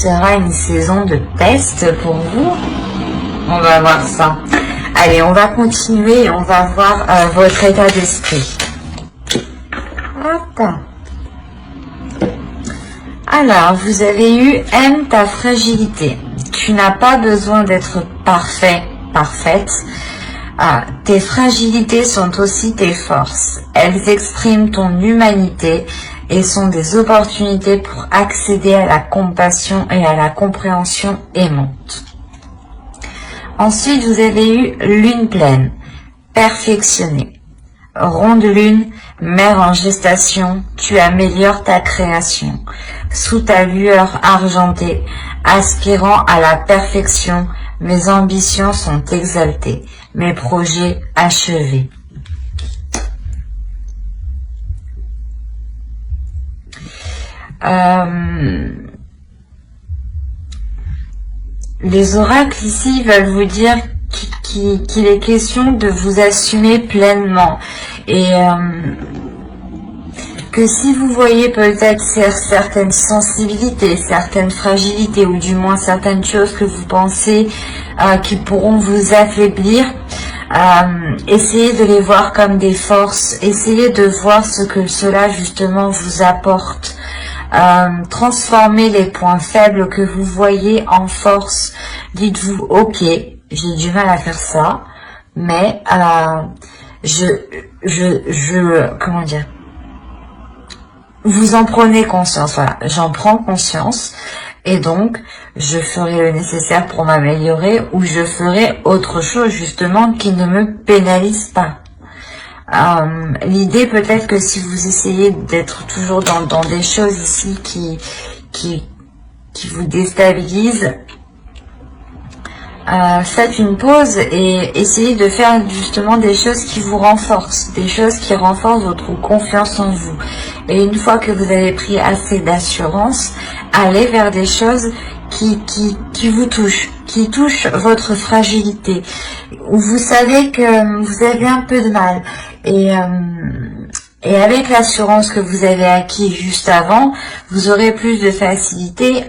sera une saison de test pour vous? On va voir ça. Allez, on va continuer et on va voir votre état d'esprit. Hop. Alors, vous avez eu « Aime ta fragilité ». Tu n'as pas besoin d'être parfait, parfaite. Tes fragilités sont aussi tes forces. Elles expriment ton humanité et sont des opportunités pour accéder à la compassion et à la compréhension aimante. Ensuite, vous avez eu lune pleine, perfectionnée. Ronde lune, mère en gestation, tu améliores ta création. Sous ta lueur argentée, aspirant à la perfection, mes ambitions sont exaltées, mes projets achevés. Les oracles ici veulent vous dire qu'il est question de vous assumer pleinement et que si vous voyez peut-être certaines sensibilités, certaines fragilités ou du moins certaines choses que vous pensez qui pourront vous affaiblir, essayez de les voir comme des forces, essayez de voir ce que cela justement vous apporte. Transformez les points faibles que vous voyez en force. Dites-vous, ok, j'ai du mal à faire ça, mais comment dire, vous en prenez conscience, voilà, j'en prends conscience, et donc, je ferai le nécessaire pour m'améliorer, ou je ferai autre chose, justement, qui ne me pénalise pas. L'idée peut-être que si vous essayez d'être toujours dans des choses ici qui vous déstabilisent, faites une pause et essayez de faire justement des choses qui vous renforcent, des choses qui renforcent votre confiance en vous. Et une fois que vous avez pris assez d'assurance, allez vers des choses qui vous touchent, qui touchent votre fragilité, où vous savez que vous avez un peu de mal. Et avec l'assurance que vous avez acquis juste avant, vous aurez plus de facilité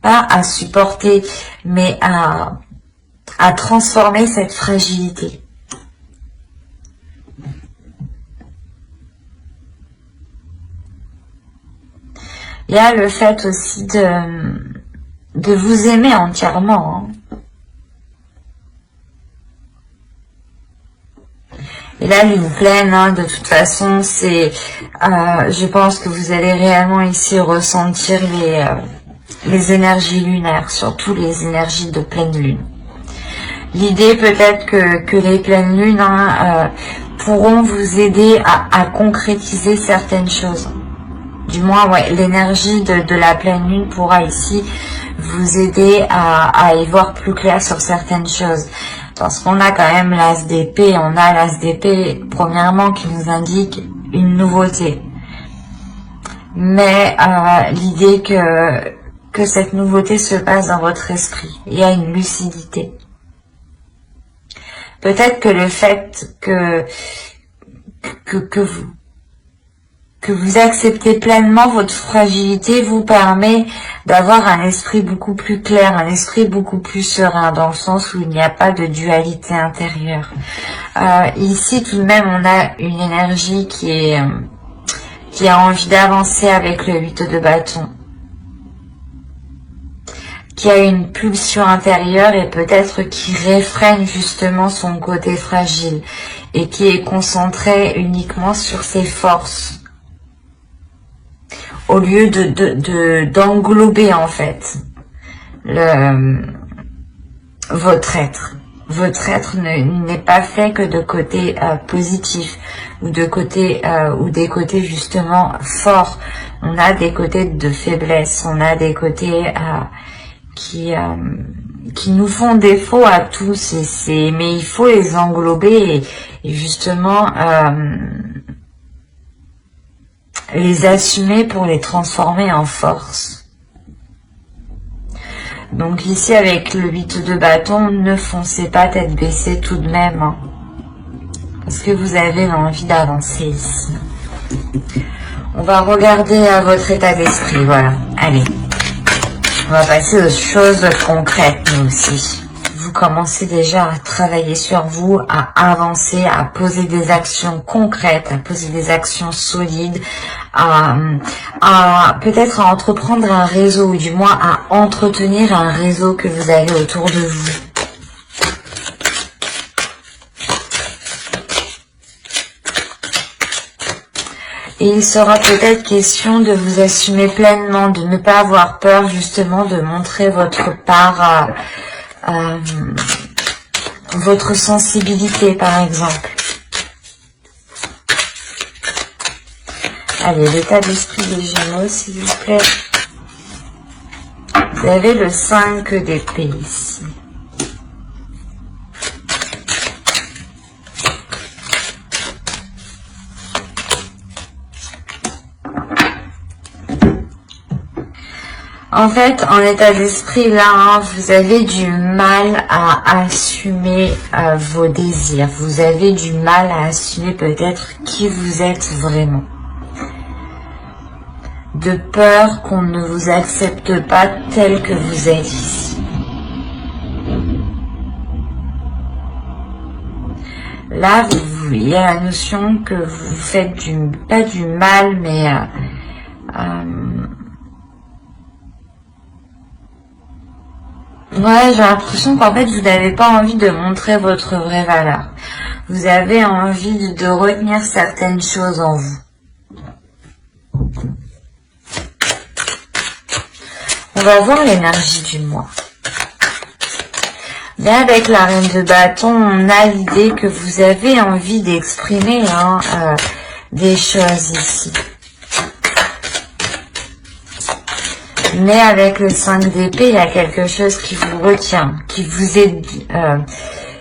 pas à supporter, mais à transformer cette fragilité. Il y a le fait aussi de vous aimer entièrement. Et la lune pleine, de toute façon, c'est, je pense que vous allez réellement ici ressentir les énergies lunaires, surtout les énergies de pleine lune. L'idée peut-être que les pleines lunes pourront vous aider à concrétiser certaines choses. Du moins, ouais, l'énergie de la pleine lune pourra ici vous aider à y voir plus clair sur certaines choses. Parce qu'on a quand même l'as d'épée, on a l'as d'épée, premièrement, qui nous indique une nouveauté. Mais l'idée que cette nouveauté se passe dans votre esprit, il y a une lucidité. Peut-être que le fait que vous acceptez pleinement votre fragilité vous permet d'avoir un esprit beaucoup plus clair, un esprit beaucoup plus serein, dans le sens où il n'y a pas de dualité intérieure. Ici, tout de même, on a une énergie qui a envie d'avancer avec le 8 de bâton, qui a une pulsion intérieure et peut-être qui réfrène justement son côté fragile et qui est concentré uniquement sur ses forces, au lieu d'englober en fait votre être. Votre être n'est pas fait que de côtés positifs ou de côtés ou des côtés justement forts. On a des côtés de faiblesse, on a des côtés qui nous font défaut à tous, mais il faut les englober et justement les assumer pour les transformer en force. Donc ici avec le 8 de bâton, ne foncez pas tête baissée tout de même, parce que vous avez envie d'avancer ici. On va regarder à votre état d'esprit, voilà, allez. On va passer aux choses concrètes, nous aussi. Vous commencez déjà à travailler sur vous, à avancer, à poser des actions concrètes, à poser des actions solides, peut-être à entreprendre un réseau, ou du moins à entretenir un réseau que vous avez autour de vous. Et il sera peut-être question de vous assumer pleinement, de ne pas avoir peur justement de montrer votre part, votre sensibilité par exemple. Allez, l'état d'esprit des Gémeaux s'il vous plaît. Vous avez le 5 d'épée ici. En fait, en état d'esprit, là, hein, vous avez du mal à assumer vos désirs. Vous avez du mal à assumer peut-être qui vous êtes vraiment. De peur qu'on ne vous accepte pas tel que vous êtes ici. Là, il y a la notion que vous faites pas du mal, mais... ouais, j'ai l'impression qu'en fait, vous n'avez pas envie de montrer votre vraie valeur. Vous avez envie de retenir certaines choses en vous. On va voir l'énergie du mois. Mais avec la reine de bâton, on a l'idée que vous avez envie d'exprimer des choses ici. Mais avec le 5 d'épée, il y a quelque chose qui vous retient, qui vous est...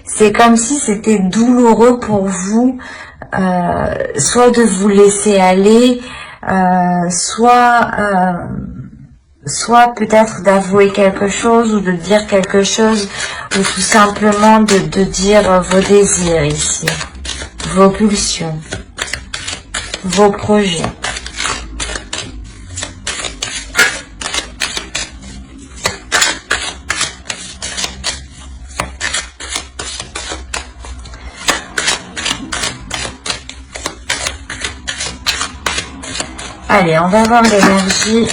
c'est comme si c'était douloureux pour vous, soit de vous laisser aller, soit peut-être d'avouer quelque chose ou de dire quelque chose, ou tout simplement de dire vos désirs ici, vos pulsions, vos projets. Allez, on va voir l'énergie.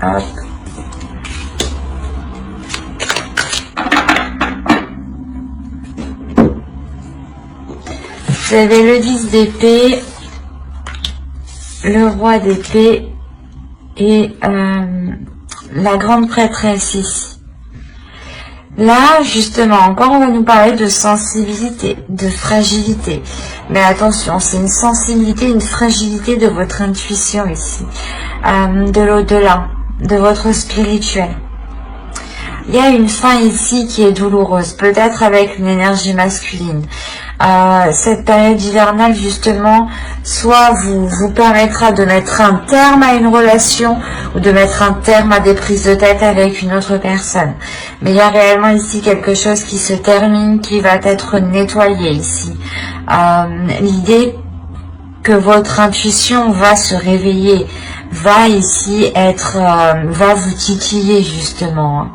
Hop. Vous avez le 10 d'épée, le roi d'épée et la grande prêtresse ici. Là, justement, encore on va nous parler de sensibilité, de fragilité. Mais attention, c'est une sensibilité, une fragilité de votre intuition ici, de l'au-delà, de votre spirituel. Il y a une fin ici qui est douloureuse, peut-être avec une énergie masculine. Cette période hivernale, justement, soit vous permettra de mettre un terme à une relation ou de mettre un terme à des prises de tête avec une autre personne. Mais il y a réellement ici quelque chose qui se termine, qui va être nettoyé ici. L'idée que votre intuition va se réveiller, va ici être, va vous titiller justement.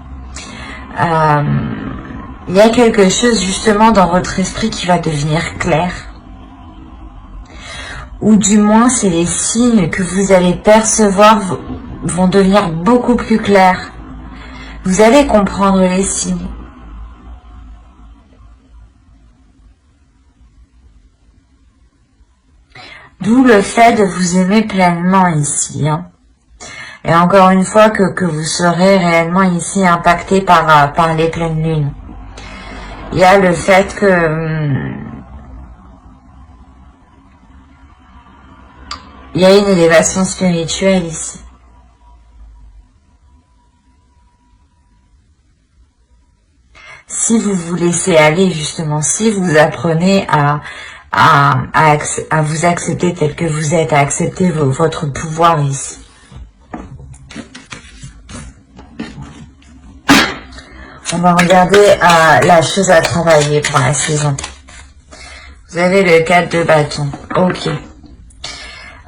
Il y a quelque chose justement dans votre esprit qui va devenir clair. Ou du moins, c'est les signes que vous allez percevoir vont devenir beaucoup plus clairs. Vous allez comprendre les signes. D'où le fait de vous aimer pleinement ici. Hein. Et encore une fois que vous serez réellement ici impacté par les pleines lunes. Il y a le fait que il y a une élévation spirituelle ici. Si vous vous laissez aller justement, si vous apprenez à vous accepter tel que vous êtes, à accepter votre pouvoir ici. On va regarder la chose à travailler pour la saison. Vous avez le 4 de bâton. Ok.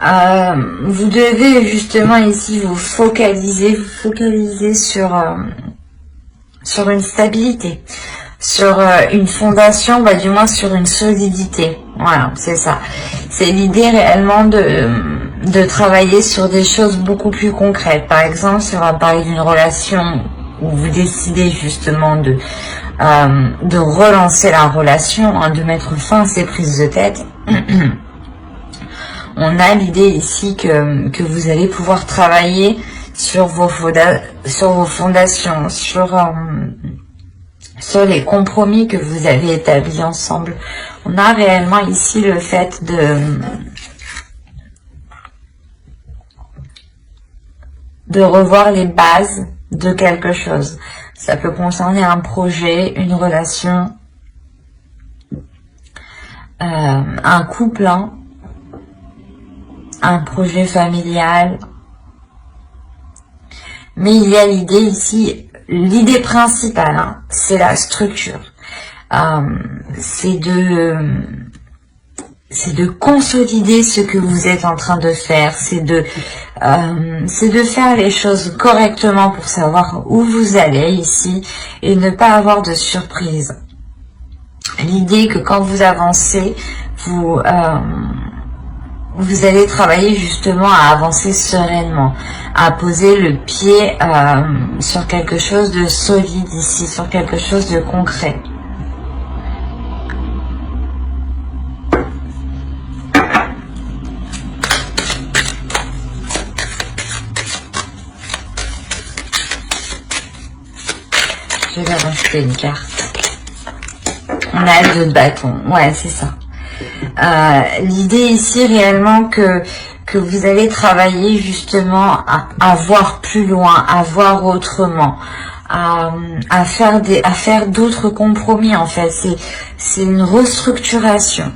Vous devez justement ici vous focaliser sur une stabilité, sur une fondation, du moins sur une solidité. Voilà, c'est ça. C'est l'idée réellement de travailler sur des choses beaucoup plus concrètes. Par exemple, si on va parler d'une relation où vous décidez justement de relancer la relation, de mettre fin à ces prises de tête, on a l'idée ici que vous allez pouvoir travailler sur vos fondations, sur les compromis que vous avez établis ensemble. On a réellement ici le fait de revoir les bases de quelque chose. Ça peut concerner un projet, une relation, un couple, un projet familial. Mais il y a l'idée ici, l'idée principale, c'est la structure. C'est de consolider ce que vous êtes en train de faire, c'est de faire les choses correctement pour savoir où vous allez ici et ne pas avoir de surprise. L'idée que quand vous avancez, vous allez travailler justement à avancer sereinement, à poser le pied sur quelque chose de solide ici, sur quelque chose de concret. Je vais rajouter une carte. On a le 2 de bâton. Ouais, c'est ça. L'idée ici réellement que vous allez travailler justement à voir plus loin, à voir autrement, à faire d'autres compromis en fait. C'est une restructuration.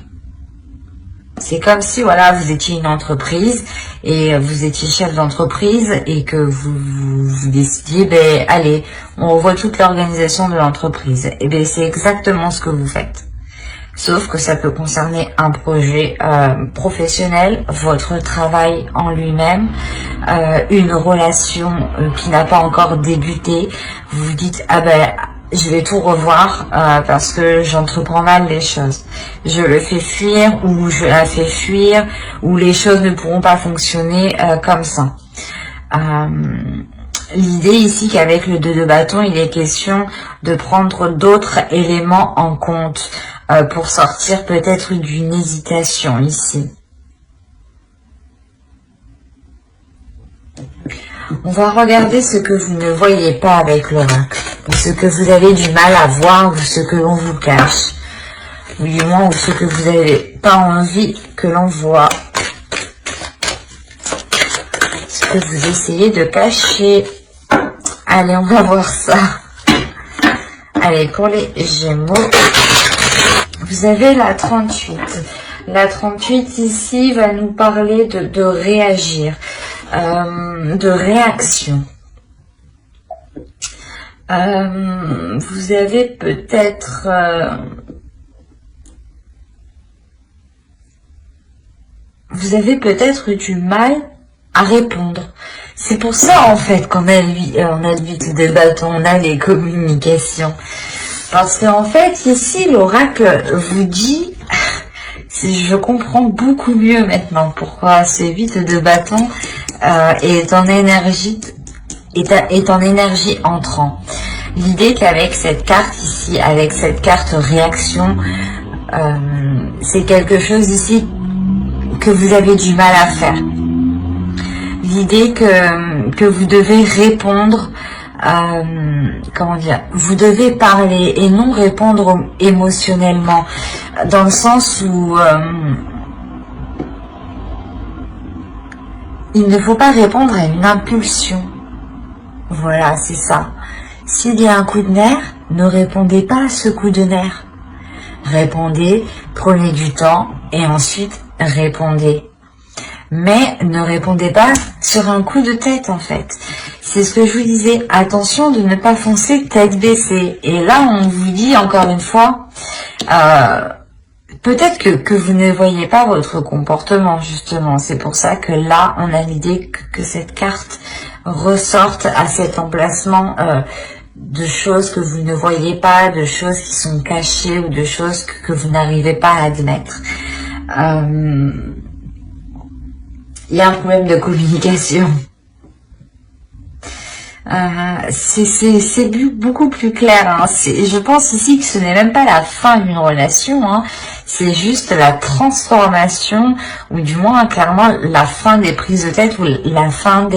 C'est comme si voilà, vous étiez une entreprise et vous étiez chef d'entreprise et que vous décidiez, allez, on revoit toute l'organisation de l'entreprise. Et c'est exactement ce que vous faites. Sauf que ça peut concerner un projet professionnel, votre travail en lui-même, une relation qui n'a pas encore débuté. Vous vous dites, je vais tout revoir parce que j'entreprends mal les choses. Je le fais fuir ou je la fais fuir ou les choses ne pourront pas fonctionner comme ça. L'idée ici qu'avec le 2 de bâton, il est question de prendre d'autres éléments en compte pour sortir peut-être d'une hésitation ici. On va regarder ce que vous ne voyez pas avec l'oracle, ou ce que vous avez du mal à voir, ou ce que l'on vous cache, ou du moins, ou ce que vous n'avez pas envie que l'on voit. Ce que vous essayez de cacher. Allez, on va voir ça. Allez, pour les Gémeaux, vous avez la 38. La 38 ici va nous parler de réagir, de réaction. Vous avez peut-être du mal à répondre. C'est pour ça en fait qu'on a le 8 de bâton, on a les communications. Parce qu'en fait ici l'oracle vous dit, je comprends beaucoup mieux maintenant pourquoi ce 8 de bâton est en énergie entrant. L'idée qu'avec cette carte ici, avec cette carte réaction, c'est quelque chose ici que vous avez du mal à faire. L'idée que vous devez répondre, comment dire, vous devez parler et non répondre émotionnellement, dans le sens où il ne faut pas répondre à une impulsion. Voilà, c'est ça. S'il y a un coup de nerf, ne répondez pas à ce coup de nerf. Répondez, prenez du temps et ensuite répondez. Mais ne répondez pas sur un coup de tête en fait. C'est ce que je vous disais, attention de ne pas foncer tête baissée. Et là on vous dit encore une fois, peut-être que vous ne voyez pas votre comportement, justement. C'est pour ça que là, on a l'idée que cette carte ressorte à cet emplacement de choses que vous ne voyez pas, de choses qui sont cachées ou de choses que vous n'arrivez pas à admettre. Il y a un problème de communication. C'est beaucoup plus clair. Hein. Je pense ici que ce n'est même pas la fin d'une relation. Hein. C'est juste la transformation, ou du moins clairement la fin des prises de tête, ou la fin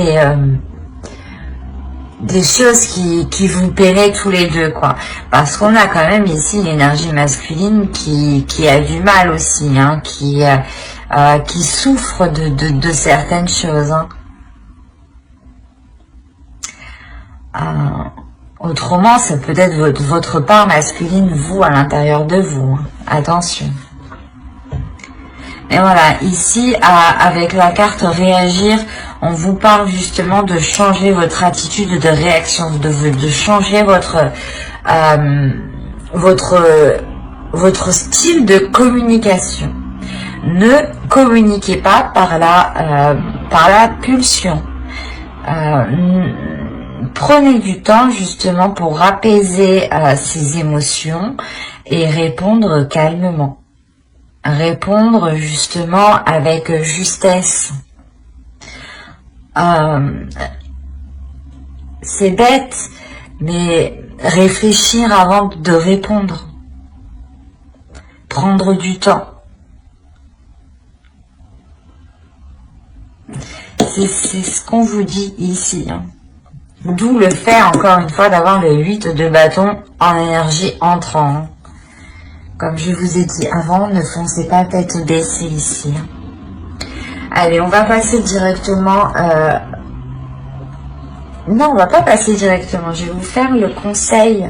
des choses qui vous pairaient tous les deux, quoi. Parce qu'on a quand même ici l'énergie masculine qui a du mal aussi, hein, qui souffre de certaines choses. Hein. Autrement, ça peut être votre part masculine, vous, à l'intérieur de vous. Hein. Attention. Et voilà, ici, avec la carte réagir, on vous parle justement de changer votre attitude de réaction, de changer votre style de communication. Ne communiquez pas par la pulsion. Prenez du temps justement pour apaiser ces émotions et répondre calmement. Répondre justement avec justesse. C'est bête, mais réfléchir avant de répondre. Prendre du temps. C'est ce qu'on vous dit ici. Hein. D'où le fait, encore une fois, d'avoir le 8 de bâton en énergie entrant. Comme je vous ai dit avant, ne foncez pas tête baissée ici. Allez, on va passer directement... Non, on va pas passer directement. Je vais vous faire le conseil.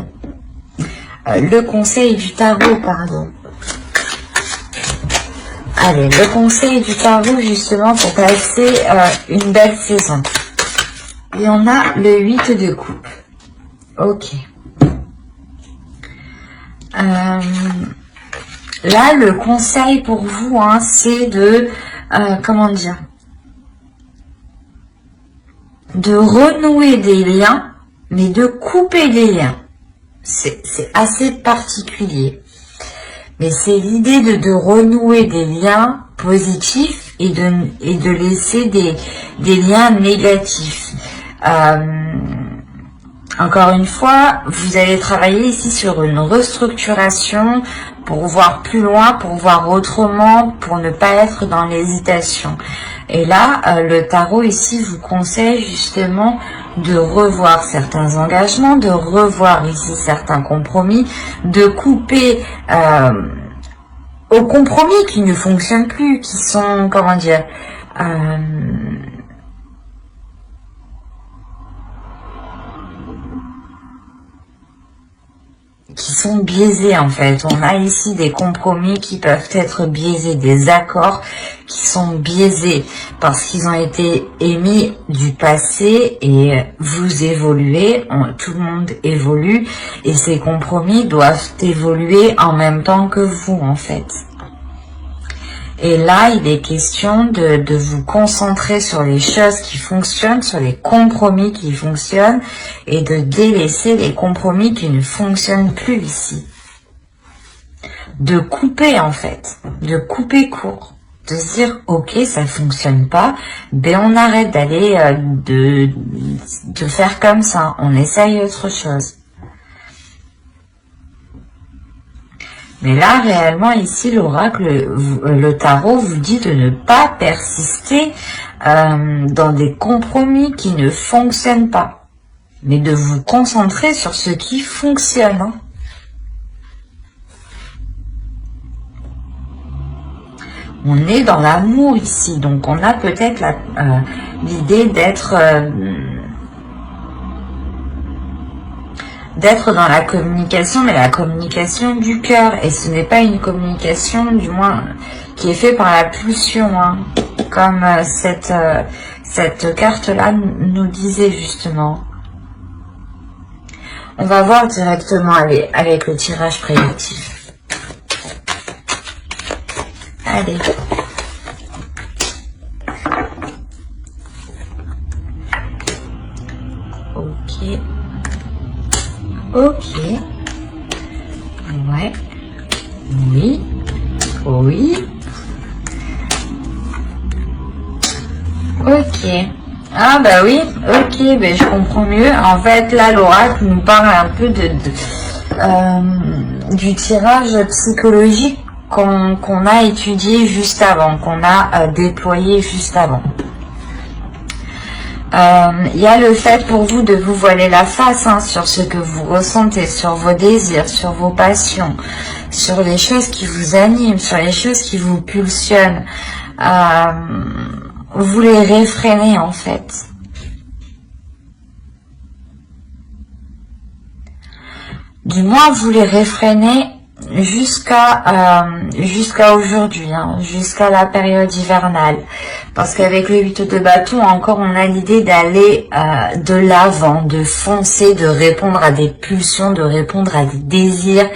Le conseil du tarot, pardon. Allez, le conseil du tarot, justement, pour passer une belle saison. Et on a le 8 de coupe. Ok. Là, le conseil pour vous, hein, c'est de, comment dire, de renouer des liens, mais de couper des liens. C'est assez particulier. Mais c'est l'idée de renouer des liens positifs et de laisser des liens négatifs. Encore une fois, vous allez travailler ici sur une restructuration pour voir plus loin, pour voir autrement, pour ne pas être dans l'hésitation. Et là, le tarot ici vous conseille justement de revoir certains engagements, de revoir ici certains compromis, de couper aux compromis qui ne fonctionnent plus, qui sont, comment dire, qui sont biaisés en fait. On a ici des compromis qui peuvent être biaisés, des accords qui sont biaisés parce qu'ils ont été émis du passé et vous évoluez, tout le monde évolue et ces compromis doivent évoluer en même temps que vous en fait. Et là, il est question de vous concentrer sur les choses qui fonctionnent, sur les compromis qui fonctionnent, et de délaisser les compromis qui ne fonctionnent plus ici. De couper, en fait. De couper court. De se dire, ok, ça fonctionne pas, ben on arrête d'aller, de faire comme ça. On essaye autre chose. Mais là, réellement, ici, l'oracle, le tarot vous dit de ne pas persister dans des compromis qui ne fonctionnent pas, mais de vous concentrer sur ce qui fonctionne. Hein. On est dans l'amour ici, donc on a peut-être l'idée d'être dans la communication, mais la communication du cœur. Et ce n'est pas une communication, du moins, qui est faite par la pulsion, hein, comme cette carte-là nous disait justement. On va voir directement avec le tirage prédictif. Allez. Ok. Ok. Ouais. Oui. Oui. Ok. Ah bah oui, ok, ben je comprends mieux. En fait, là, l'oracle nous parle un peu du tirage psychologique qu'on a étudié juste avant, qu'on a déployé juste avant. Il y a le fait pour vous de vous voiler la face hein, sur ce que vous ressentez, sur vos désirs, sur vos passions, sur les choses qui vous animent, sur les choses qui vous pulsionnent. Vous les réfrénez en fait. Du moins, vous les réfrénez jusqu'à aujourd'hui, hein, jusqu'à la période hivernale. Parce qu'avec le 8 de bâton, encore, on a l'idée d'aller de l'avant, de foncer, de répondre à des pulsions, de répondre à des désirs,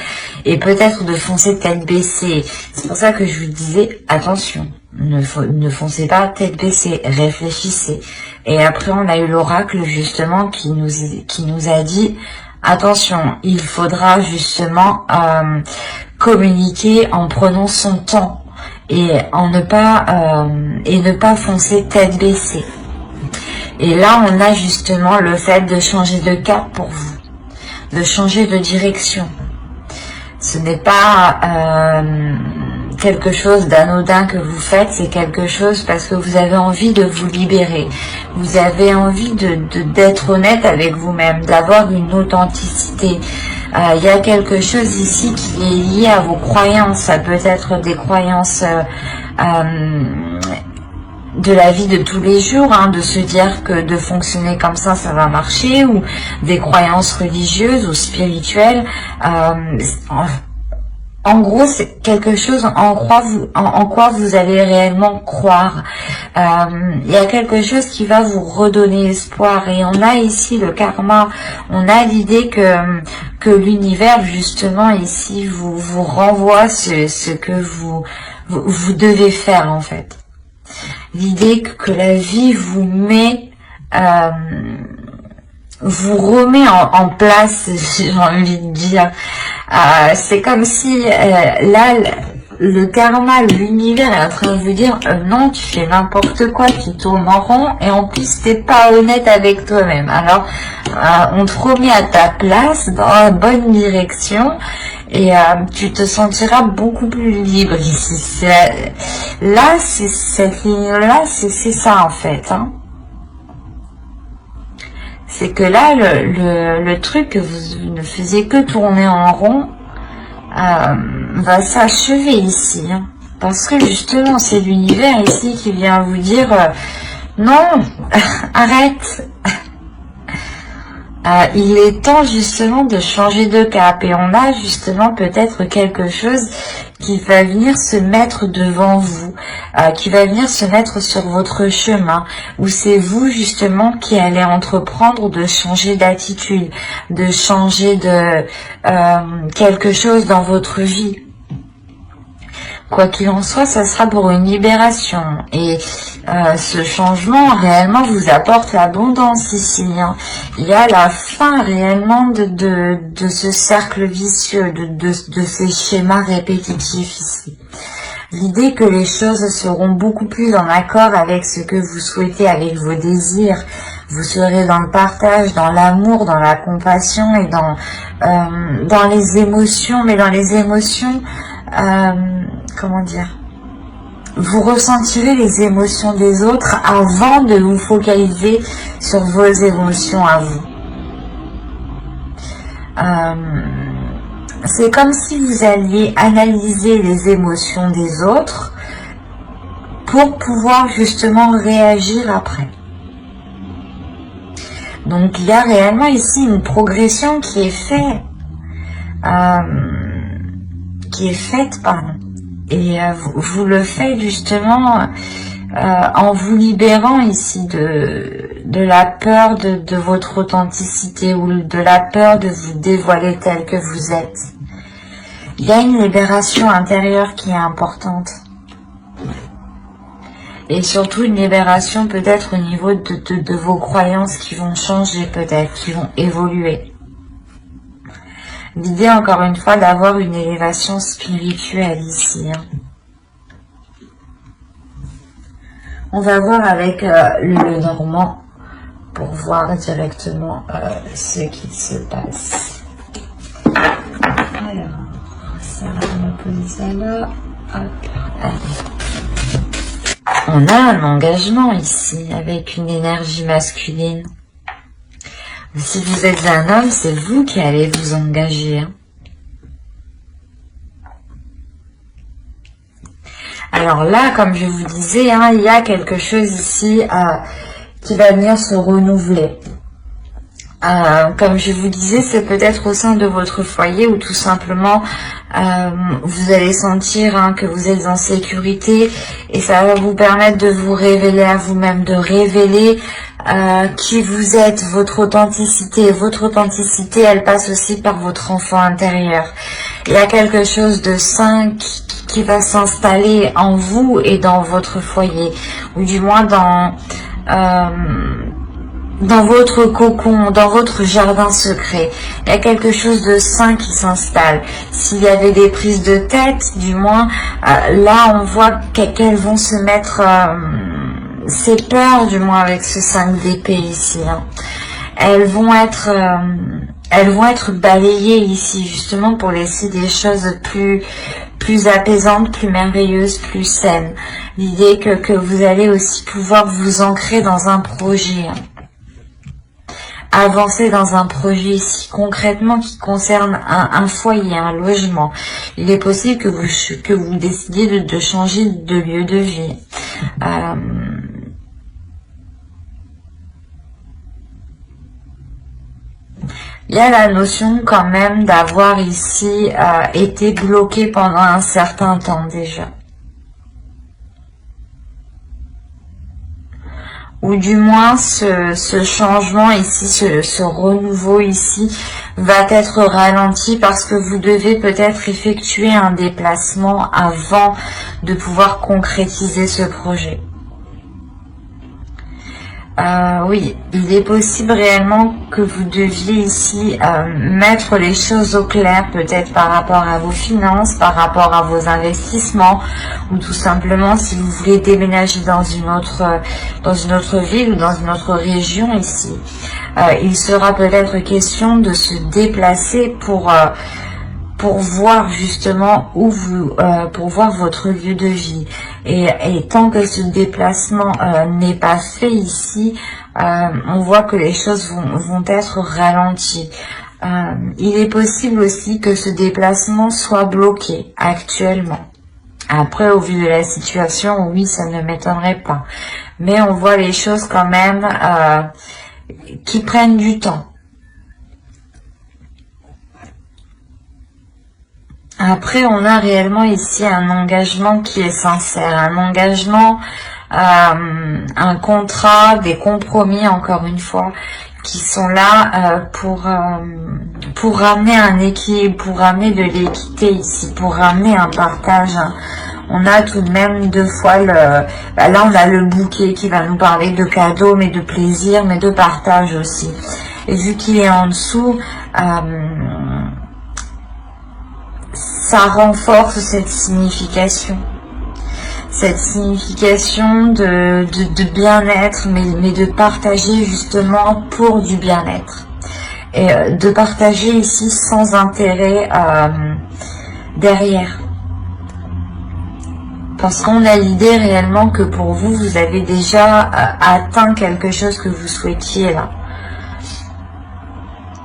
et peut-être de foncer tête baissée. C'est pour ça que je vous disais, attention, ne foncez pas tête baissée, réfléchissez. Et après, on a eu l'oracle, justement, qui nous a dit... Attention, il faudra justement communiquer en prenant son temps et ne pas foncer tête baissée. Et là, on a justement le fait de changer de cap pour vous, de changer de direction. Ce n'est pas quelque chose d'anodin que vous faites, c'est quelque chose parce que vous avez envie de vous libérer. Vous avez envie d'être honnête avec vous-même, d'avoir une authenticité. Il y a quelque chose ici qui est lié à vos croyances. Ça peut être des croyances de la vie de tous les jours, hein, de se dire que de fonctionner comme ça va marcher, ou des croyances religieuses ou spirituelles. En gros, c'est quelque chose en quoi vous allez réellement croire. Il y a quelque chose qui va vous redonner espoir. Et on a ici le karma. On a l'idée que l'univers, justement, ici, vous renvoie ce que vous devez faire, en fait. L'idée que la vie vous met... vous remet en place, j'ai envie de dire. C'est comme si là, le karma, l'univers est en train de vous dire non, tu fais n'importe quoi, tu tournes en rond et en plus t'es pas honnête avec toi-même. Alors on te remet à ta place dans la bonne direction et tu te sentiras beaucoup plus libre ici. Là, c'est cette ligne-là, c'est ça en fait. Hein. C'est que là, le truc que vous ne faisiez que tourner en rond va s'achever ici. Hein, parce que justement, c'est l'univers ici qui vient vous dire non, arrête. Il est temps justement de changer de cap. Et on a justement peut-être quelque chose qui va venir se mettre devant vous, qui va venir se mettre sur votre chemin, où c'est vous justement qui allez entreprendre de changer d'attitude, de changer de quelque chose dans votre vie. Quoi qu'il en soit, ça sera pour une libération. Et ce changement réellement vous apporte l'abondance ici. Hein. Il y a la fin réellement de ce cercle vicieux, de ces schémas répétitifs ici. L'idée que les choses seront beaucoup plus en accord avec ce que vous souhaitez, avec vos désirs. Vous serez dans le partage, dans l'amour, dans la compassion et dans les émotions. Mais dans les émotions... comment dire, vous ressentirez les émotions des autres avant de vous focaliser sur vos émotions à vous. C'est comme si vous alliez analyser les émotions des autres pour pouvoir justement réagir après. Donc il y a réellement ici une progression qui est faite. Pardon. Et vous le faites justement en vous libérant ici de la peur de votre authenticité ou de la peur de vous dévoiler tel que vous êtes. Il y a une libération intérieure qui est importante. et surtout une libération peut-être au niveau de vos croyances qui vont changer peut-être, qui vont évoluer. L'idée encore une fois d'avoir une élévation spirituelle ici. On va voir avec le Normand pour voir directement ce qui se passe. Alors, ça va me poser ça là. Hop, allez. On a un engagement ici avec une énergie masculine. Si vous êtes un homme, c'est vous qui allez vous engager. Alors là, comme je vous disais, il y a quelque chose ici qui va venir se renouveler. Comme je vous disais, c'est peut-être au sein de votre foyer où tout simplement vous allez sentir que vous êtes en sécurité et ça va vous permettre de vous révéler à vous-même, de révéler qui vous êtes, votre authenticité. Votre authenticité, elle passe aussi par votre enfant intérieur. Il y a quelque chose de sain qui va s'installer en vous et dans votre foyer, ou du moins dans votre cocon, dans votre jardin secret. Il y a quelque chose de sain qui s'installe. S'il y avait des prises de tête, du moins, là on voit qu'elles vont se mettre ces peurs, du moins avec ce 5 d'épée ici. Elles vont être balayées ici, justement pour laisser des choses plus apaisantes, plus merveilleuses, plus saines. L'idée que vous allez aussi pouvoir vous ancrer dans un projet. Avancer dans un projet ici concrètement qui concerne un foyer, un logement. Il est possible que vous décidiez de changer de lieu de vie. Il y a la notion quand même d'avoir ici été bloqué pendant un certain temps déjà. Ou du moins ce changement ici, ce renouveau ici va être ralenti parce que vous devez peut-être effectuer un déplacement avant de pouvoir concrétiser ce projet. Oui, il est possible réellement que vous deviez ici mettre les choses au clair, peut-être par rapport à vos finances, par rapport à vos investissements, ou tout simplement si vous voulez déménager dans une autre ville ou dans une autre région ici. Il sera peut-être question de se déplacer pour voir justement pour voir votre lieu de vie. Et tant que ce déplacement n'est pas fait ici, on voit que les choses vont être ralenties. Il est possible aussi que ce déplacement soit bloqué actuellement. Après, au vu de la situation, oui, ça ne m'étonnerait pas. Mais on voit les choses quand même qui prennent du temps. Après, on a réellement ici un engagement qui est sincère, un engagement, un contrat, des compromis, encore une fois, qui sont là pour ramener un équilibre, pour ramener de l'équité ici, pour ramener un partage. On a tout de même deux fois là on a le bouquet qui va nous parler de cadeaux, mais de plaisir, mais de partage aussi. Et vu qu'il est en dessous, ça renforce cette signification de bien-être, mais de partager justement pour du bien-être. Et de partager ici sans intérêt derrière. Parce qu'on a l'idée réellement que pour vous, vous avez déjà atteint quelque chose que vous souhaitiez là.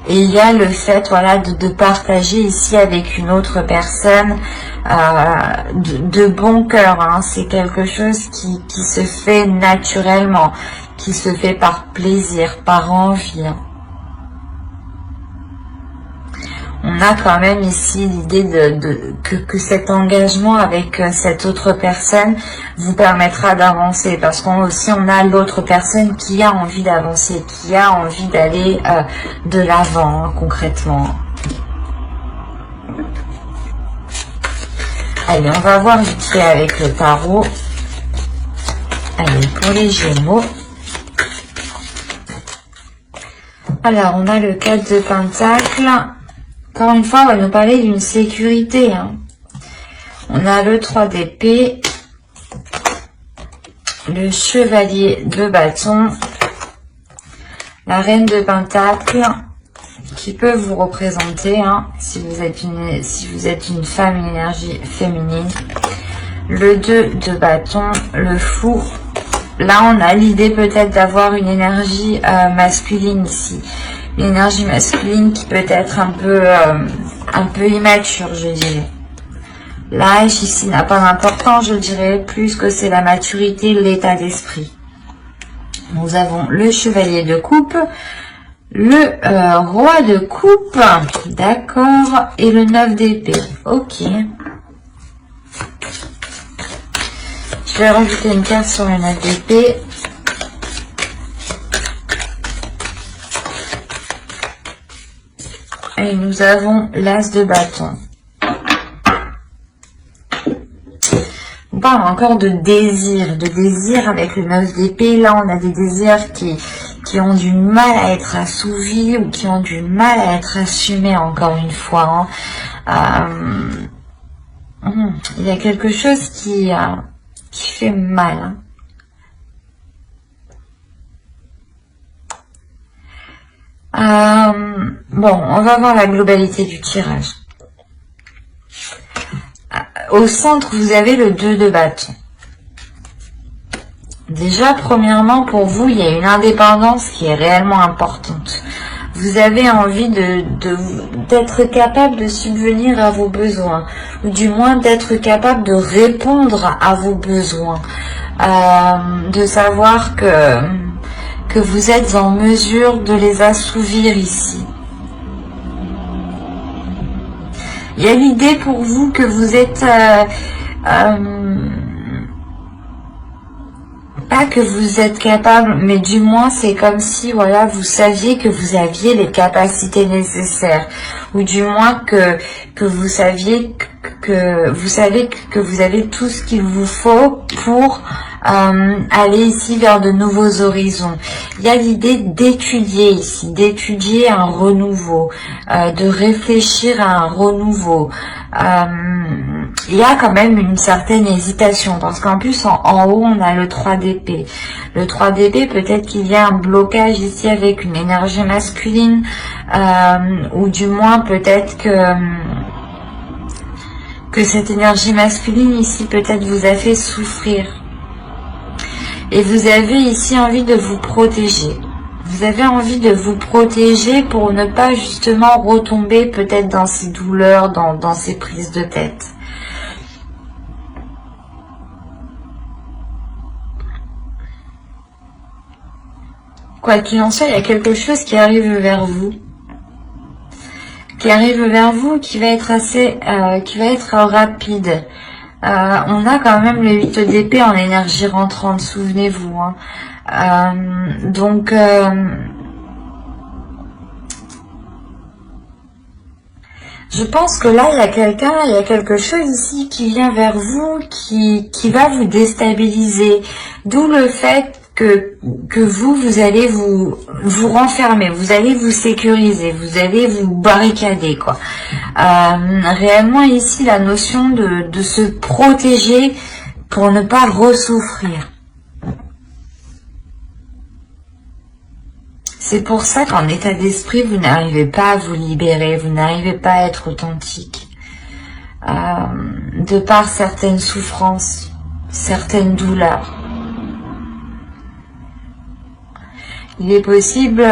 Et il y a le fait, voilà, de partager ici avec une autre personne de bon cœur. Hein. C'est quelque chose qui se fait naturellement, qui se fait par plaisir, par envie. Hein. On a quand même ici l'idée que cet engagement avec cette autre personne vous permettra d'avancer, parce qu'on aussi on a l'autre personne qui a envie d'avancer, qui a envie d'aller de l'avant, hein, concrètement. Allez, on va voir vite fait avec le tarot. Allez, pour les Gémeaux. Alors, on a le 4 de Pentacle. Encore une fois, on va nous parler d'une sécurité. Hein. On a le 3 d'épée. Le Chevalier de Bâton. La Reine de Pentacle. Qui peut vous représenter, hein, si vous êtes une femme, une énergie féminine. Le 2 de Bâton. Le Fou. Là, on a l'idée peut-être d'avoir une énergie masculine ici. Une énergie masculine qui peut être un peu immature, je dirais. L'âge ici n'a pas d'importance, je dirais, plus que c'est la maturité, l'état d'esprit. Nous avons le Chevalier de Coupe, le Roi de Coupe, d'accord, et le 9 d'épée. Ok. Je vais rajouter une carte sur le 9 d'épée. Et nous avons l'As de bâton. On parle encore de désir avec le 9 d'épée. Là, on a des désirs qui ont du mal à être assouvis ou qui ont du mal à être assumés, encore une fois. Hein. Il y a quelque chose qui fait mal. Bon, on va voir la globalité du tirage. Au centre, vous avez le 2 de bâton. Déjà, premièrement, pour vous, il y a une indépendance qui est réellement importante. Vous avez envie d'être capable de subvenir à vos besoins, ou du moins d'être capable de répondre à vos besoins, de savoir que vous êtes en mesure de les assouvir ici. Il y a l'idée pour vous que vous êtes pas que vous êtes capable, mais du moins c'est comme si voilà vous saviez que vous aviez les capacités nécessaires, ou du moins que vous saviez que vous avez tout ce qu'il vous faut pour aller ici vers de nouveaux horizons. Il y a l'idée d'étudier ici, d'étudier un renouveau, de réfléchir à un renouveau. Il y a quand même une certaine hésitation, parce qu'en plus en haut on a le 3 d'épée. Le 3 d'épée, peut-être qu'il y a un blocage ici avec une énergie masculine, ou du moins peut-être que cette énergie masculine ici peut-être vous a fait souffrir. Et vous avez ici envie de vous protéger. Vous avez envie de vous protéger pour ne pas justement retomber peut-être dans ces douleurs, dans ces prises de tête. Quoi qu'il en soit, il y a quelque chose qui arrive vers vous. Qui arrive vers vous, qui va être qui va être rapide. On a quand même le 8 d'épée en énergie rentrante, souvenez-vous. Hein. Donc, je pense que là, il y a quelque chose ici qui vient vers vous, qui va vous déstabiliser. D'où le fait que vous allez vous renfermer, vous allez vous sécuriser, vous allez vous barricader, quoi. Réellement ici, la notion de se protéger pour ne pas ressouffrir. C'est pour ça qu'en état d'esprit, vous n'arrivez pas à vous libérer, vous n'arrivez pas à être authentique. De par certaines souffrances, certaines douleurs. Il est possible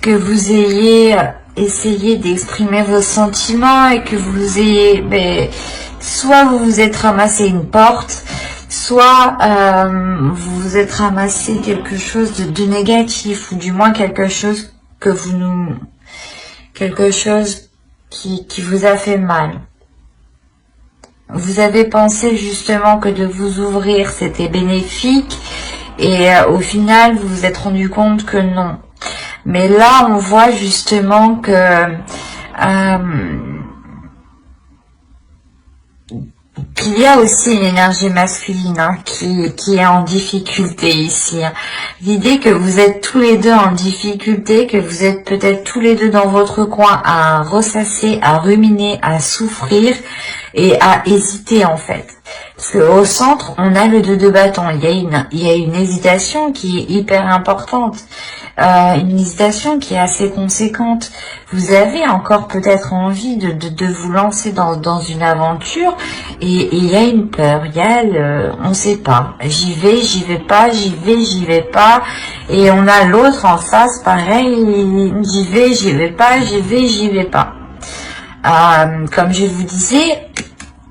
que vous ayez essayé d'exprimer vos sentiments et que vous ayez, soit vous vous êtes ramassé une porte, soit vous vous êtes ramassé quelque chose de négatif, ou du moins quelque chose qui vous a fait mal. Vous avez pensé justement que de vous ouvrir c'était bénéfique, et au final vous vous êtes rendu compte que non. Mais là on voit justement que qu'il y a aussi une énergie masculine hein, qui est en difficulté ici. Hein. L'idée que vous êtes tous les deux en difficulté, que vous êtes peut-être tous les deux dans votre coin à ressasser, à ruminer, à souffrir et à hésiter en fait. Parce qu'au centre, on a le 2 de bâton. Il y a une hésitation qui est hyper importante. Une hésitation qui est assez conséquente. Vous avez encore peut-être envie de vous lancer dans une aventure et il y a une peur, il y a on ne sait pas, j'y vais pas, j'y vais pas, et on a l'autre en face, pareil, j'y vais pas, j'y vais pas. Comme je vous disais,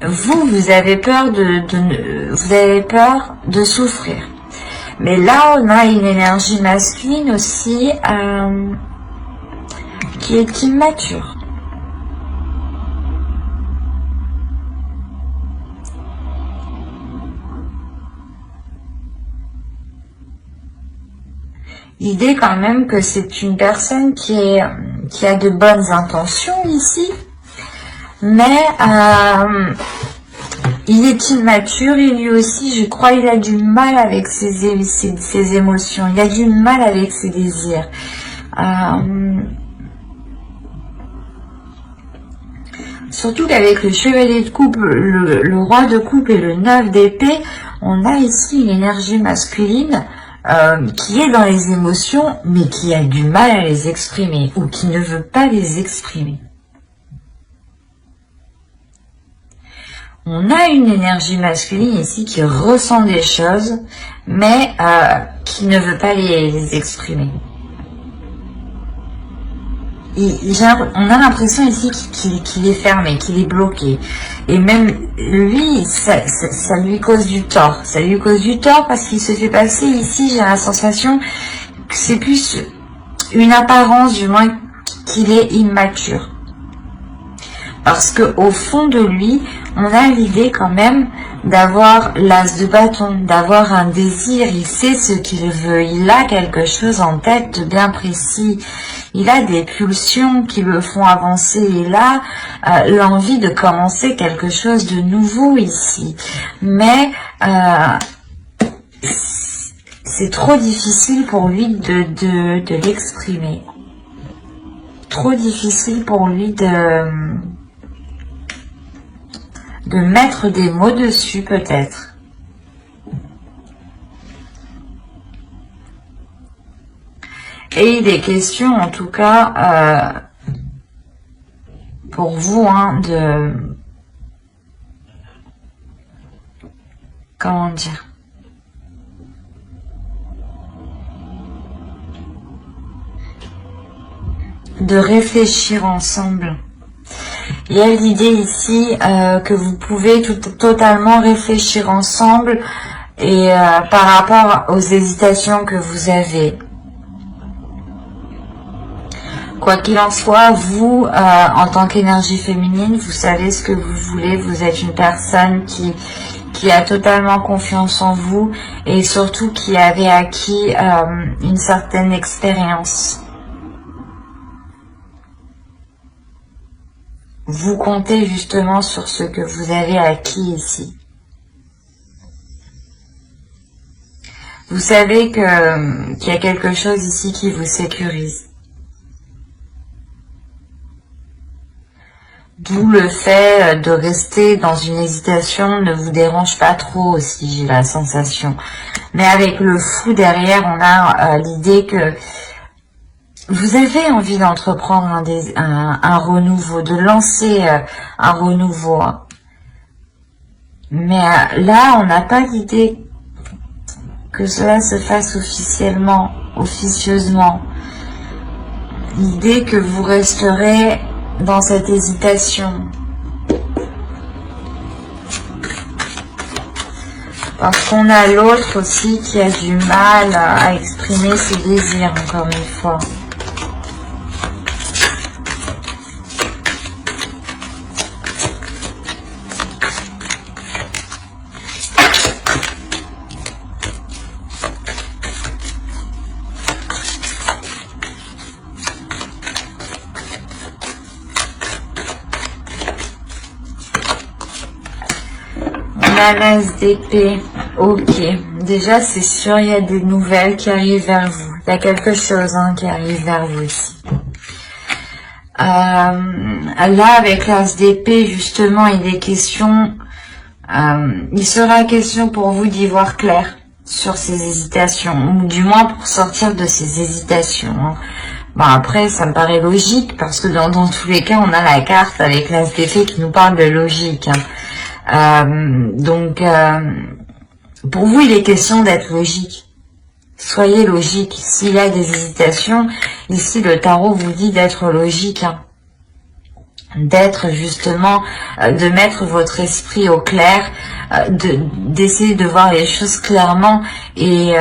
vous avez peur vous avez peur de souffrir. Mais là, on a une énergie masculine aussi qui est immature. L'idée quand même que c'est une personne qui a de bonnes intentions ici, mais il est immature et lui aussi, je crois, il a du mal avec ses émotions, il a du mal avec ses désirs. Surtout qu'avec le chevalier de coupe, le roi de coupe et le 9 d'épée, on a ici une énergie masculine qui est dans les émotions, mais qui a du mal à les exprimer, ou qui ne veut pas les exprimer. On a une énergie masculine ici qui ressent des choses, mais qui ne veut pas les exprimer. On a l'impression ici qu'il est fermé, qu'il est bloqué. Et même lui, ça lui cause du tort. Ça lui cause du tort parce qu'il se fait passer ici, j'ai la sensation que c'est plus une apparence, du moins, qu'il est immature. Parce que au fond de lui, on a l'idée quand même d'avoir l'as de bâton, d'avoir un désir. Il sait ce qu'il veut, il a quelque chose en tête de bien précis. Il a des pulsions qui le font avancer. Il a l'envie de commencer quelque chose de nouveau ici. Mais c'est trop difficile pour lui de l'exprimer. Trop difficile pour lui de mettre des mots dessus peut-être. Et il est question en tout cas pour vous hein, comment dire, de réfléchir ensemble. Il y a l'idée ici que vous pouvez totalement réfléchir ensemble et par rapport aux hésitations que vous avez. Quoi qu'il en soit, vous, en tant qu'énergie féminine, vous savez ce que vous voulez. Vous êtes une personne qui a totalement confiance en vous et surtout qui avait acquis une certaine expérience. Vous comptez justement sur ce que vous avez acquis ici. Vous savez qu'il y a quelque chose ici qui vous sécurise. D'où le fait de rester dans une hésitation ne vous dérange pas trop aussi, j'ai la sensation. Mais avec le fou derrière, on a l'idée que vous avez envie d'entreprendre un renouveau, de lancer un renouveau. Mais là, on n'a pas l'idée que cela se fasse officiellement, officieusement. L'idée que vous resterez dans cette hésitation. Parce qu'on a l'autre aussi qui a du mal à exprimer ses désirs, encore une fois. a l'as d'épée. Ok. Déjà, c'est sûr, il y a des nouvelles qui arrivent vers vous. Il y a quelque chose qui arrive vers vous ici. Là, avec l'as d'épée, justement, il est question... il sera question pour vous d'y voir clair sur ces hésitations, ou du moins pour sortir de ces hésitations. Bon, après, ça me paraît logique, parce que dans tous les cas, on a la carte avec l'as d'épée qui nous parle de logique. Donc, pour vous, il est question d'être logique. Soyez logique. S'il y a des hésitations, ici, le tarot vous dit d'être logique. D'être justement, de mettre votre esprit au clair, d'essayer de voir les choses clairement et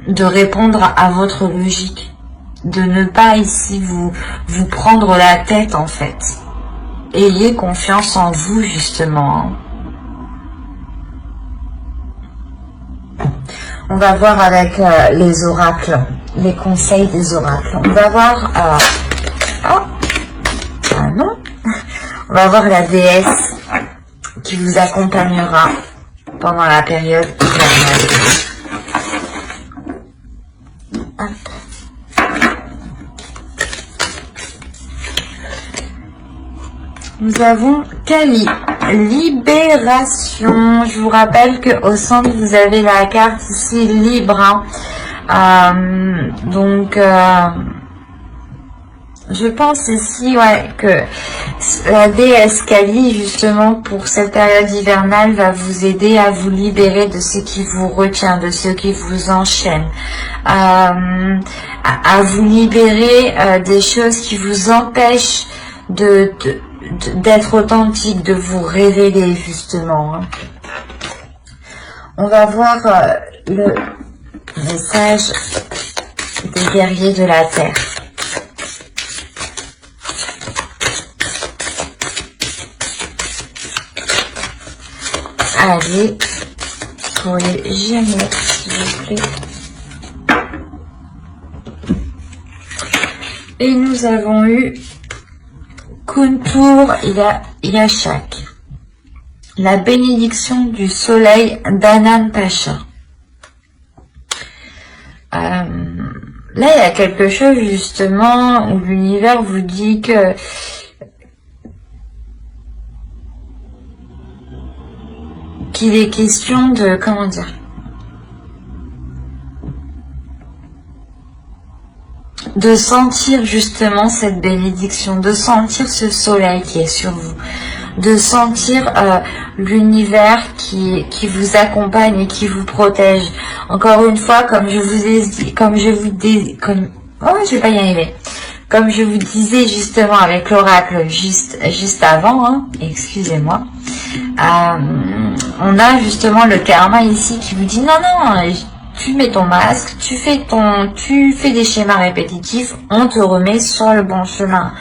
de répondre à votre logique. De ne pas ici vous prendre la tête en fait. Ayez confiance en vous justement. On va voir avec les oracles, les conseils des oracles. On va voir... non. On va voir la déesse qui vous accompagnera pendant la période hivernale. Nous avons Kali, libération. Je vous rappelle que au centre vous avez la carte ici libre. Je pense ici que la déesse Kali, justement, pour cette période hivernale, va vous aider à vous libérer de ce qui vous retient, de ce qui vous enchaîne, à vous libérer des choses qui vous empêchent d'être authentique, de vous révéler, justement. On va voir le message des guerriers de la Terre. Allez, pour les Gémeaux, s'il vous plaît. Et nous avons eu Kuntur Yashak, la bénédiction du soleil d'Anan Pacha. Là, il y a quelque chose justement où l'univers vous dit que qu'il est question de, comment dire, de sentir justement cette bénédiction, de sentir ce soleil qui est sur vous, de sentir l'univers qui vous accompagne et qui vous protège. Encore une fois, comme je vous disais justement avec l'oracle juste avant, excusez-moi, on a justement le karma ici qui vous dit non, tu mets ton masque, tu fais des schémas répétitifs, on te remet sur le bon chemin.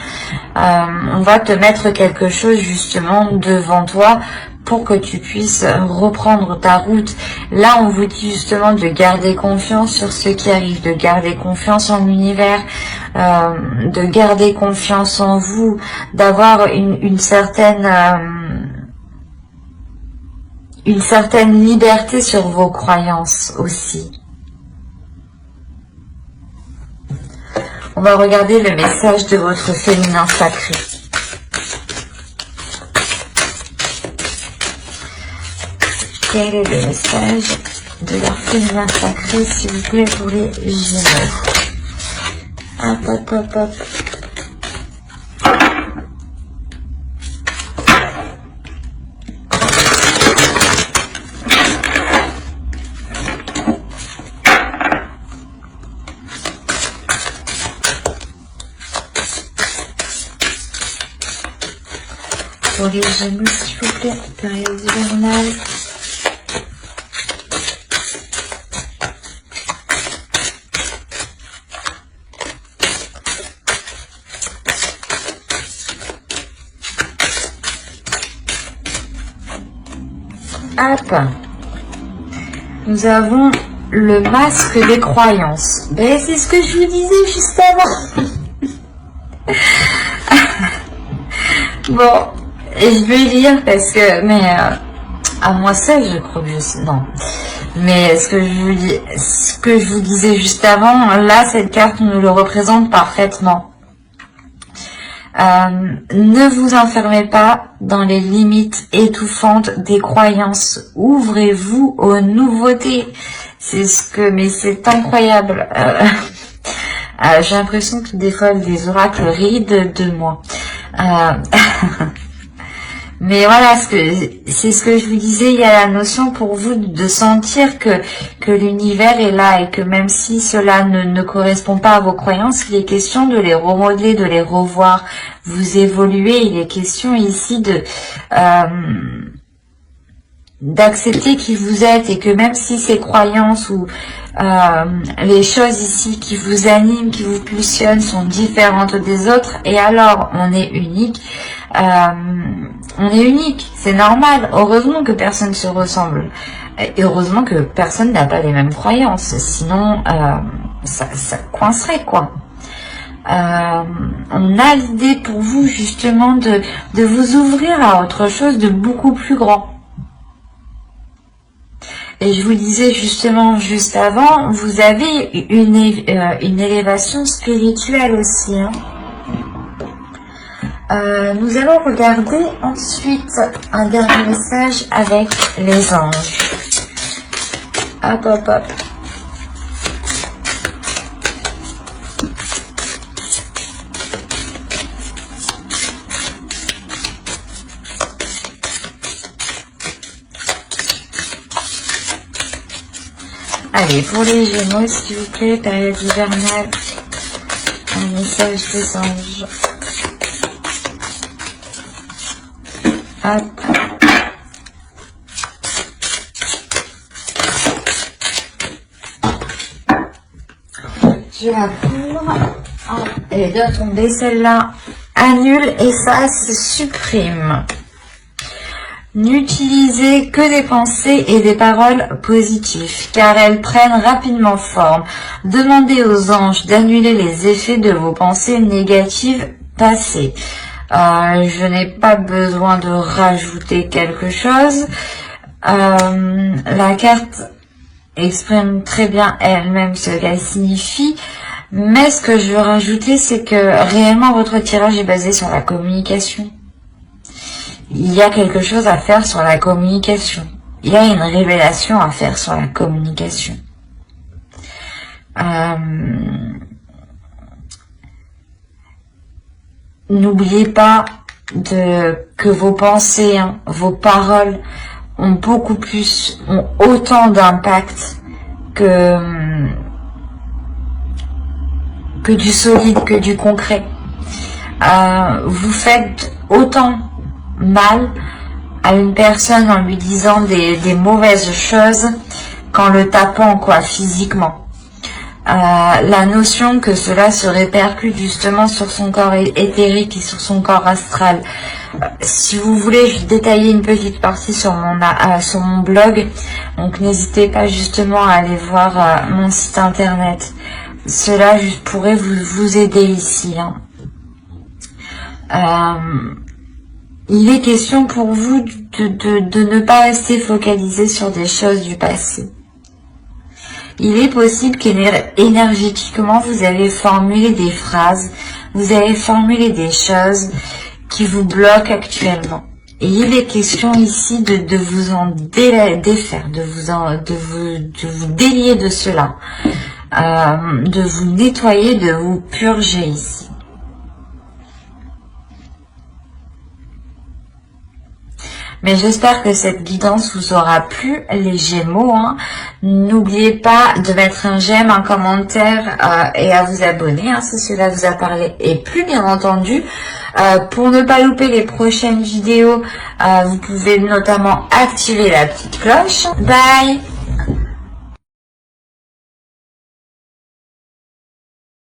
On va te mettre quelque chose justement devant toi pour que tu puisses reprendre ta route. Là, on vous dit justement de garder confiance sur ce qui arrive, de garder confiance en l'univers, de garder confiance en vous, d'avoir une certaine liberté sur vos croyances aussi. On va regarder le message de votre féminin sacré. Quel est le message de leur féminin sacré, s'il vous plaît, pour les Gémeaux? Hop. Pour les Gémeaux, s'il vous plaît, période hivernale. Hop. Nous avons le masque des croyances. Ben, c'est ce que je vous disais juste avant. Bon, je vais lire parce que, À moi seule, je crois que je sais. Non. Mais ce que je vous disais juste avant, là, cette carte nous le représente parfaitement. Ne vous enfermez pas dans les limites étouffantes des croyances. Ouvrez-vous aux nouveautés. Mais c'est incroyable. J'ai l'impression que des fois les oracles rient de moi. Mais voilà, c'est ce que je vous disais, il y a la notion pour vous de sentir que l'univers est là et que même si cela ne correspond pas à vos croyances, il est question de les remodeler, de les revoir. Vous évoluez, il est question ici d'accepter qui vous êtes et que même si ces croyances ou les choses ici qui vous animent, qui vous pulsionnent sont différentes des autres, et alors on est unique. On est unique, c'est normal. Heureusement que personne se ressemble. Et heureusement que personne n'a pas les mêmes croyances. Sinon, ça coincerait, quoi. On a l'idée pour vous, justement, de vous ouvrir à autre chose de beaucoup plus grand. Et je vous disais justement, juste avant, vous avez une élévation spirituelle aussi, hein. Nous allons regarder ensuite un dernier message avec les anges. Hop, hop, hop. Allez, pour les Gémeaux, s'il vous plaît, période hivernale, un message des anges. Hop. Je la couvre. Elle doit tomber, celle-là annule et ça se supprime. N'utilisez que des pensées et des paroles positives, car elles prennent rapidement forme. Demandez aux anges d'annuler les effets de vos pensées négatives passées. Je n'ai pas besoin de rajouter quelque chose. La carte exprime très bien elle-même ce qu'elle signifie. Mais ce que je veux rajouter, c'est que réellement votre tirage est basé sur la communication. Il y a quelque chose à faire sur la communication. Il y a une révélation à faire sur la communication. N'oubliez pas que vos pensées, hein, vos paroles ont autant d'impact que du solide, que du concret. Vous faites autant mal à une personne en lui disant des mauvaises choses qu'en le tapant, quoi, physiquement. La notion que cela se répercute justement sur son corps éthérique et sur son corps astral. Si vous voulez, je vais détailler une petite partie sur mon blog, donc n'hésitez pas justement à aller voir mon site internet. Cela pourrait vous aider ici, hein. Il est question pour vous de ne pas rester focalisé sur des choses du passé. Il est possible qu'énergétiquement, vous avez formulé des phrases, vous avez formulé des choses qui vous bloquent actuellement. Et il est question ici de vous en défaire, de vous délier de cela, de vous nettoyer, de vous purger ici. Mais j'espère que cette guidance vous aura plu, les Gémeaux, hein. N'oubliez pas de mettre un j'aime, un commentaire et à vous abonner, hein, si cela vous a parlé et plu, bien entendu. Pour ne pas louper les prochaines vidéos, vous pouvez notamment activer la petite cloche. Bye!